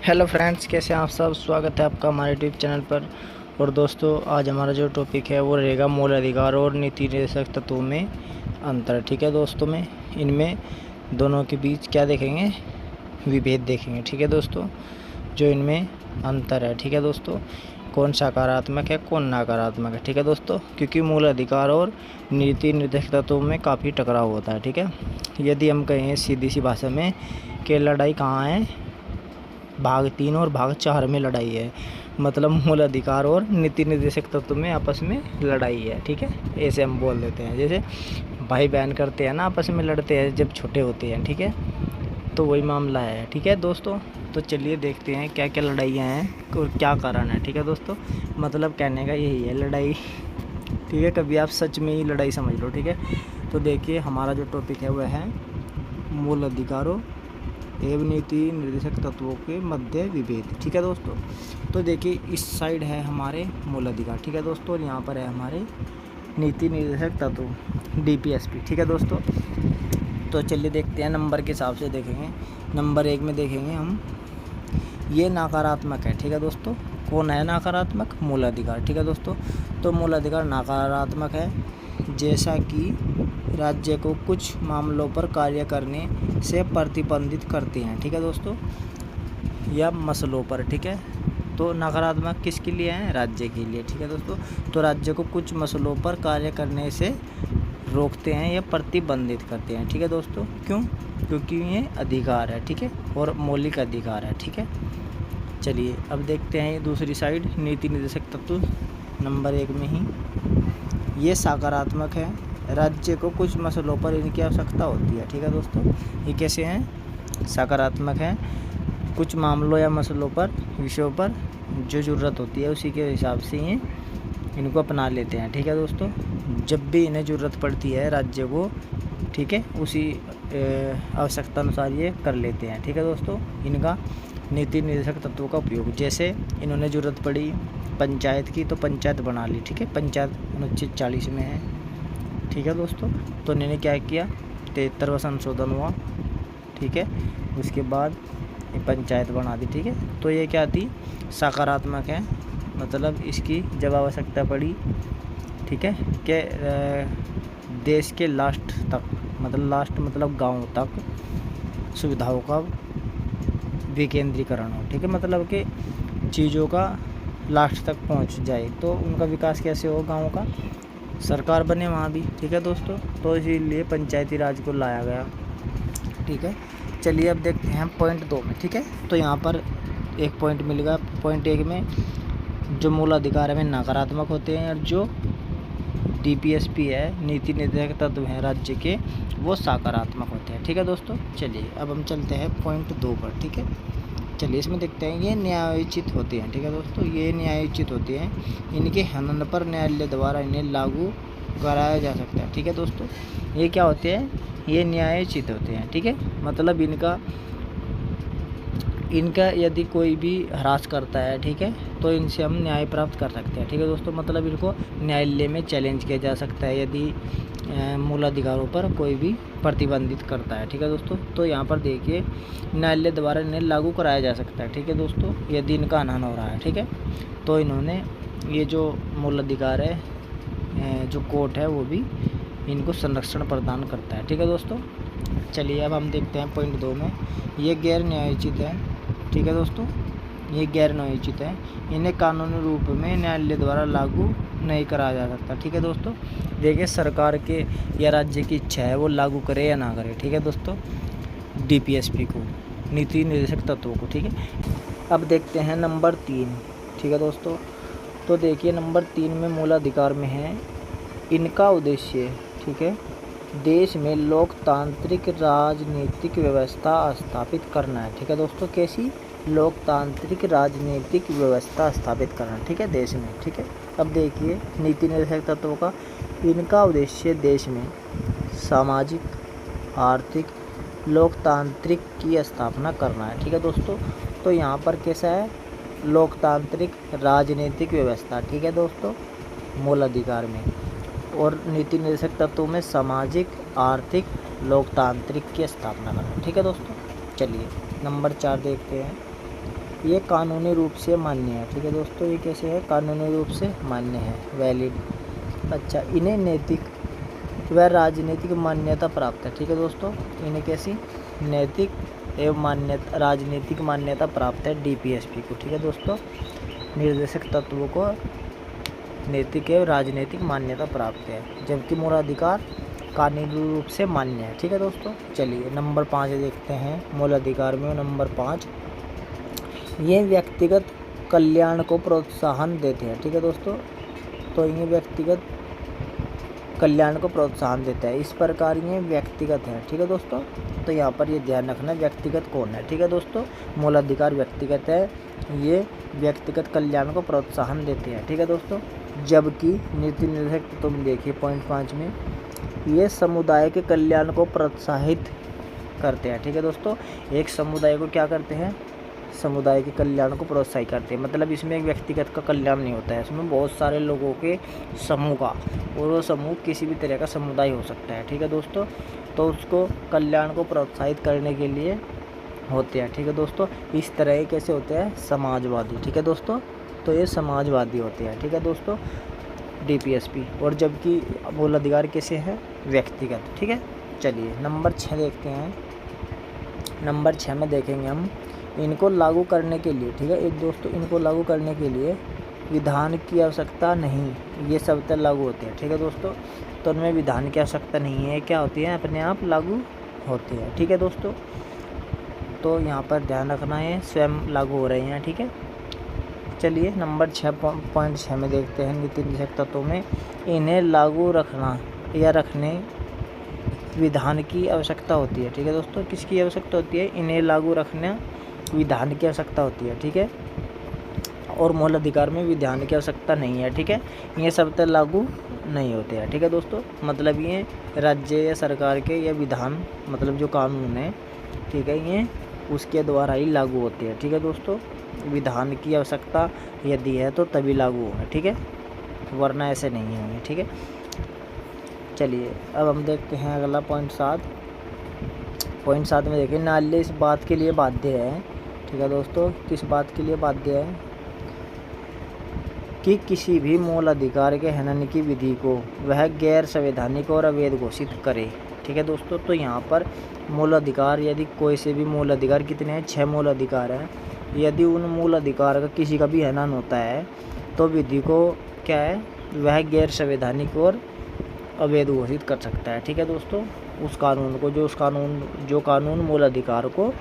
Hello friends, कैसे हैं आप सब। स्वागत है आपका हमारे यूट्यूब चैनल पर। और दोस्तों, आज हमारा जो टॉपिक है वो रहेगा मूल अधिकार और नीति निर्देशक तत्वों में अंतर। ठीक है दोस्तों, में इनमें दोनों के बीच क्या देखेंगे, विभेद देखेंगे। ठीक है दोस्तों, जो इनमें अंतर है। ठीक है दोस्तों, कौन सकारात्मक है कौन नकारात्मक है। ठीक है दोस्तों, क्योंकि मूल अधिकार और नीति निर्देशक तत्वों में काफ़ी टकराव होता है। ठीक है, यदि हम कहें सीधी सी भाषा में कि लड़ाई कहाँ है, भाग 3 और भाग 4 में लड़ाई है। मतलब मूल अधिकार और नीति निर्देशक तत्व में आपस में लड़ाई है। ठीक है, ऐसे हम बोल देते हैं। जैसे भाई बहन करते हैं ना, आपस में लड़ते हैं जब छोटे होते हैं। ठीक है, तो वही मामला है। ठीक है दोस्तों, तो चलिए देखते हैं क्या क्या लड़ाइयाँ हैं और क्या कारण है। ठीक है दोस्तों, मतलब कहने का यही है, लड़ाई। ठीक है, कभी आप सच में ही लड़ाई समझ लो। ठीक है, तो देखिए हमारा जो टॉपिक है वह है मूल अधिकारों एवं नीति निर्देशक तत्वों के मध्य विभेद। ठीक है दोस्तों, तो देखिए इस साइड है हमारे मूल अधिकार। ठीक है दोस्तों, और यहाँ पर है हमारे नीति निर्देशक तत्व DPSP। ठीक है दोस्तों, तो चलिए देखते हैं, नंबर के हिसाब से देखेंगे। नंबर 1 में देखेंगे हम, ये नकारात्मक है। ठीक है दोस्तों, कौन है नकारात्मक? मूल अधिकार। ठीक है दोस्तों, तो मूल अधिकार नकारात्मक है, जैसा कि राज्य को कुछ मामलों पर कार्य करने से प्रतिबंधित करते हैं। ठीक है दोस्तों, या मसलों पर। ठीक है, तो नकारात्मक किसके लिए है? राज्य के लिए। ठीक है दोस्तों, तो राज्य को कुछ मसलों पर कार्य करने से रोकते हैं या प्रतिबंधित करते हैं। ठीक है दोस्तों, क्यों? क्योंकि ये अधिकार है। ठीक है, और मौलिक अधिकार है। ठीक है, चलिए अब देखते हैं दूसरी साइड, नीति निर्देशक तत्व नंबर 1 में ही ये सकारात्मक है, राज्य को कुछ मसलों पर इनकी आवश्यकता होती है। ठीक है दोस्तों, ये कैसे हैं? सकारात्मक है, कुछ मामलों या मसलों पर, विषयों पर जो ज़रूरत होती है उसी के हिसाब से ये इनको अपना लेते हैं। ठीक है दोस्तों, जब भी इन्हें ज़रूरत पड़ती है राज्य को, ठीक है, उसी आवश्यकता अनुसार ये कर लेते हैं। ठीक है दोस्तों, इनका नीति निर्देशक तत्वों का उपयोग, जैसे इन्होंने ज़रूरत पड़ी पंचायत की तो पंचायत बना ली। ठीक है, पंचायत अनुच्छेद 40 में है। ठीक है दोस्तों, तो इन्होंने क्या किया, 73वां संशोधन हुआ। ठीक है, उसके बाद ये पंचायत बना दी। ठीक है, तो ये क्या थी, सकारात्मक है, मतलब इसकी जब आवश्यकता पड़ी, ठीक है, कि देश के लास्ट तक, मतलब लास्ट मतलब गांव तक सुविधाओं का विकेंद्रीकरण हो। ठीक है, मतलब कि चीज़ों का लास्ट तक पहुंच जाए, तो उनका विकास कैसे हो, गाँव का, सरकार बने वहाँ भी। ठीक है दोस्तों, तो इसीलिए पंचायती राज को लाया गया। ठीक है, चलिए अब देखते हैं पॉइंट 2 में। ठीक है, तो यहाँ पर एक पॉइंट मिलेगा। पॉइंट 1 में जो मूल अधिकार है नकारात्मक होते हैं, और जो DPSP है, नीति निर्देशक तत्व हैं राज्य के, वो सकारात्मक होते हैं। ठीक है दोस्तों, चलिए अब हम चलते हैं पॉइंट 2 पर। ठीक है, चलिए इसमें देखते हैं, ये न्यायोचित होते हैं। ठीक है दोस्तों, ये न्यायोचित होते हैं, इनके हनन पर न्यायालय द्वारा इन्हें लागू कराया जा सकता है। ठीक है दोस्तों, ये क्या होते हैं, ये न्यायोचित होते हैं। ठीक है, मतलब इनका यदि कोई भी हरास करता है, ठीक है, तो इनसे हम न्याय प्राप्त कर सकते हैं। ठीक है दोस्तों, मतलब इनको न्यायालय में चैलेंज किया जा सकता है यदि मूल अधिकारों पर कोई भी प्रतिबंधित करता है। ठीक है दोस्तों, तो यहाँ पर देखिए न्यायालय द्वारा इन्हें लागू कराया जा सकता है। ठीक है दोस्तों, यदि इनका हनन हो रहा है। ठीक है, तो इन्होंने ये जो मूल अधिकार है, जो कोर्ट है, वो भी इनको संरक्षण प्रदान करता है। ठीक है दोस्तों, चलिए अब हम देखते हैं पॉइंट 2 में, ये गैर न्यायोचित है। ठीक है दोस्तों, ये गैर न्यायोचित है, इन्हें कानूनी रूप में न्यायालय द्वारा लागू नहीं कराया जा सकता। ठीक है दोस्तों, देखिए सरकार के या राज्य की इच्छा है वो लागू करे या ना करे। ठीक है दोस्तों, DPSP को, नीति निर्देशक तत्वों को। ठीक है, अब देखते हैं नंबर 3। ठीक है दोस्तों, तो देखिए नंबर 3 में मूल अधिकार में है, इनका उद्देश्य, ठीक है, देश में लोकतांत्रिक राजनीतिक व्यवस्था स्थापित करना है। ठीक है दोस्तों, कैसी लोकतांत्रिक राजनीतिक व्यवस्था स्थापित करना, ठीक है, देश में। ठीक है, अब देखिए नीति निर्देशक तत्वों का, इनका उद्देश्य देश में सामाजिक, आर्थिक, लोकतांत्रिक की स्थापना करना है। ठीक है दोस्तों, तो यहाँ पर कैसा है, लोकतांत्रिक राजनीतिक व्यवस्था। ठीक है दोस्तों, मूल अधिकार में, और नीति निर्देशक तत्वों में सामाजिक, आर्थिक, लोकतांत्रिक की स्थापना करना। ठीक है दोस्तों, चलिए नंबर 4 देखते हैं, ये कानूनी रूप से मान्य है। ठीक है दोस्तों, ये कैसे है? कानूनी रूप से मान्य है, वैलिड। अच्छा, इन्हें नैतिक व राजनीतिक मान्यता प्राप्त है। ठीक है दोस्तों, इन्हें कैसी नैतिक एवं मान्यता राजनीतिक मान्यता प्राप्त है डीपीएसपी को। ठीक है दोस्तों, निर्देशक तत्वों को नैतिक एवं राजनीतिक मान्यता प्राप्त है, जबकि मूलाधिकार कानूनी रूप से मान्य है। ठीक है दोस्तों, चलिए नंबर 5 देखते हैं। मूलाधिकार में नंबर 5, ये व्यक्तिगत कल्याण को प्रोत्साहन देते हैं। ठीक है दोस्तों, तो ये व्यक्तिगत कल्याण को प्रोत्साहन देता है, इस प्रकार ये व्यक्तिगत है। ठीक है दोस्तों, तो यहाँ पर ये ध्यान रखना व्यक्तिगत कौन है। ठीक है दोस्तों, मूलाधिकार व्यक्तिगत है, ये व्यक्तिगत कल्याण को प्रोत्साहन देते हैं। ठीक है दोस्तों, जबकि नीति निर्देशक तुम देखिए पॉइंट 5 में, ये समुदाय के कल्याण को प्रोत्साहित करते हैं। ठीक है दोस्तों, एक समुदाय को क्या करते हैं? समुदाय के कल्याण को प्रोत्साहित करते हैं। मतलब इसमें एक व्यक्तिगत का कल्याण नहीं होता है, इसमें बहुत सारे लोगों के समूह का, और वो समूह किसी भी तरह का समुदाय हो सकता है। ठीक है दोस्तों, तो उसको कल्याण को प्रोत्साहित करने के लिए होते हैं। ठीक है दोस्तों, इस तरह के कैसे होते हैं? समाजवादी। ठीक है दोस्तों, तो ये समाजवादी होते हैं। ठीक है दोस्तों, डीपीएसपी। और जबकि मूलाधिकार कैसे हैं? व्यक्तिगत। ठीक है, चलिए नंबर 6 देखते हैं। नंबर 6 में देखेंगे हम, इनको लागू करने के लिए, ठीक है एक दोस्तों, इनको लागू करने के लिए विधान की आवश्यकता नहीं, ये सब तक लागू होते हैं। ठीक है दोस्तों, तो उनमें विधान की आवश्यकता नहीं है, क्या होती है? अपने आप लागू होते हैं। ठीक है दोस्तों, तो यहाँ पर ध्यान रखना है, स्वयं लागू हो रहे हैं। ठीक है, चलिए नंबर 6.6 में देखते हैं। नीति निर्देशक तत्वों में इन्हें लागू रखना या रखने विधान की आवश्यकता होती है। ठीक है दोस्तों, किसकी आवश्यकता होती है? इन्हें लागू रखना विधान की आवश्यकता होती है। ठीक है, और मूलाधिकार में विधान की आवश्यकता नहीं है। ठीक है, ये सब तक लागू नहीं होते हैं। ठीक है दोस्तों, मतलब ये राज्य या सरकार के या विधान, मतलब जो कानून है, ठीक है, ये उसके द्वारा ही लागू होते हैं। ठीक है दोस्तों, विधान की आवश्यकता यदि है तो तभी लागू होंगे। ठीक है, वरना ऐसे नहीं होंगे। ठीक है, चलिए अब हम देखते हैं अगला पॉइंट 7। पॉइंट 7 में देखिए, न्यायालय इस बात के लिए बाध्य है। ठीक है दोस्तों, किस बात के लिए बाध्य है? कि किसी भी मूल अधिकार के हनन की विधि को वह गैर संवैधानिक और अवैध घोषित करे। ठीक है दोस्तों, तो यहाँ पर मूल अधिकार, यदि कोई से भी मूल अधिकार, कितने हैं? 6 मूल अधिकार हैं। यदि उन मूल अधिकार का किसी का भी हनन होता है तो विधि को क्या है? वह गैर संवैधानिक और अवैध घोषित कर सकता है। ठीक है दोस्तों, उस कानून को, जो कानून मूल अधिकार को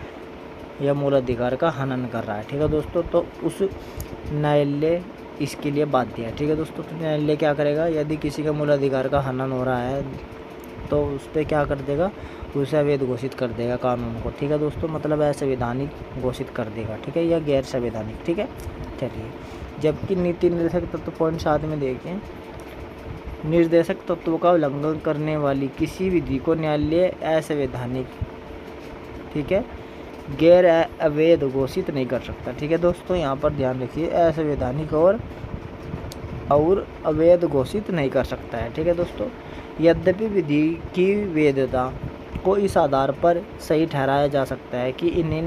या मूल अधिकार का हनन कर रहा है। ठीक है दोस्तों, तो उस न्यायालय इसके लिए बाध्य है। ठीक है दोस्तों, तो न्यायालय क्या करेगा? यदि किसी का मूल अधिकार का हनन हो रहा है तो उस पर क्या कर देगा? उसे अवैध घोषित कर देगा कानून को। ठीक है दोस्तों, मतलब असंवैधानिक घोषित कर देगा। ठीक है, या गैर संवैधानिक। ठीक है, चलिए जबकि नीति निर्देशक तत्व पॉइंट 7 में देखें, निर्देशक तत्वों का उल्लंघन करने वाली किसी विधि को न्यायालय असंवैधानिक, ठीक है, गैर अवैध घोषित नहीं कर सकता। ठीक है दोस्तों, यहाँ पर ध्यान रखिए, असंवैधानिक और अवैध घोषित नहीं कर सकता है। ठीक है दोस्तों, यद्यपि विधि की वैधता को इस आधार पर सही ठहराया जा सकता है कि इन्हें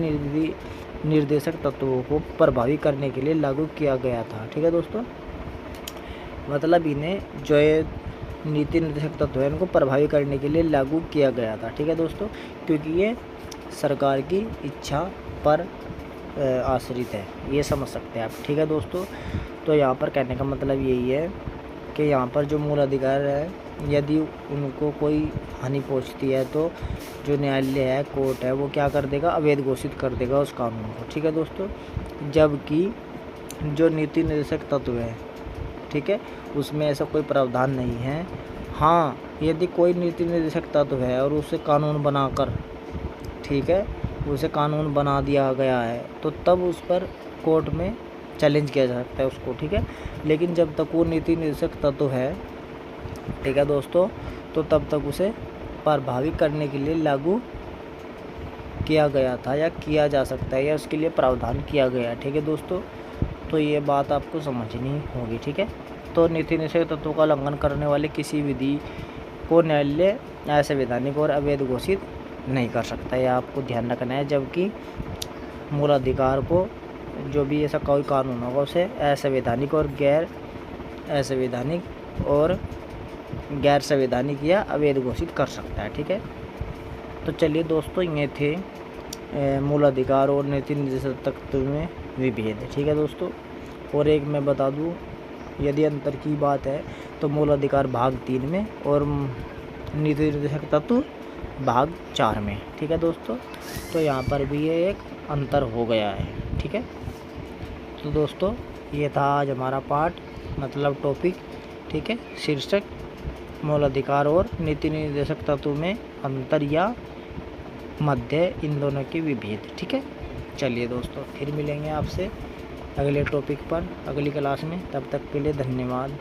निर्देशक तत्वों को प्रभावी करने के लिए लागू किया गया था। ठीक है दोस्तों, मतलब इन्हें जो नीति निर्देशक तत्व है इनको प्रभावी करने के लिए लागू किया गया था। ठीक है दोस्तों, क्योंकि ये सरकार की इच्छा पर आश्रित है, ये समझ सकते हैं आप। ठीक है दोस्तों, तो यहाँ पर कहने का मतलब यही है कि यहाँ पर जो मूल अधिकार है, यदि उनको कोई हानि पहुँचती है तो जो न्यायालय है, कोर्ट है, वो क्या कर देगा? अवैध घोषित कर देगा उस कानून को। ठीक है दोस्तों, जबकि जो नीति निर्देशक तत्व है, ठीक है, उसमें ऐसा कोई प्रावधान नहीं है। हाँ, यदि कोई नीति निर्देशक तत्व है और उसे कानून बनाकर, ठीक है, उसे कानून बना दिया गया है तो तब उस पर कोर्ट में चैलेंज किया जा सकता है उसको। ठीक है, लेकिन जब तक वो नीति निर्देशक तत्व है, ठीक है दोस्तों, तो तब तक उसे प्रभावी करने के लिए लागू किया गया था या किया जा सकता है, या उसके लिए प्रावधान किया गया। ठीक है दोस्तों, तो ये बात आपको समझनी होगी। ठीक है, तो नीति निर्देशक तत्वों का उल्लंघन करने वाले किसी विधि को न्यायालय असंवैधानिक और अवैध घोषित नहीं कर सकता, यह आपको ध्यान रखना है। जबकि मूल अधिकार को जो भी ऐसा कोई कानून होगा उसे असंवैधानिक और गैर संवैधानिक या अवैध घोषित कर सकता है। ठीक है, तो चलिए दोस्तों, ये थे मूल अधिकार और नीति निर्देशक तत्व में विभेद। ठीक है दोस्तों, और एक मैं बता दूं, यदि अंतर की बात है तो मूल अधिकार भाग 3 में और नीति निर्देशक तत्व भाग 4 में। ठीक है दोस्तों, तो यहाँ पर भी ये एक अंतर हो गया है। ठीक है, तो दोस्तों ये था आज हमारा पाठ, मतलब टॉपिक। ठीक है, शीर्षक मूल अधिकार और नीति निर्देशक तत्व में अंतर या मध्य, इन दोनों के विभेद। ठीक है, चलिए दोस्तों, फिर मिलेंगे आपसे अगले टॉपिक पर अगली क्लास में। तब तक के लिए धन्यवाद।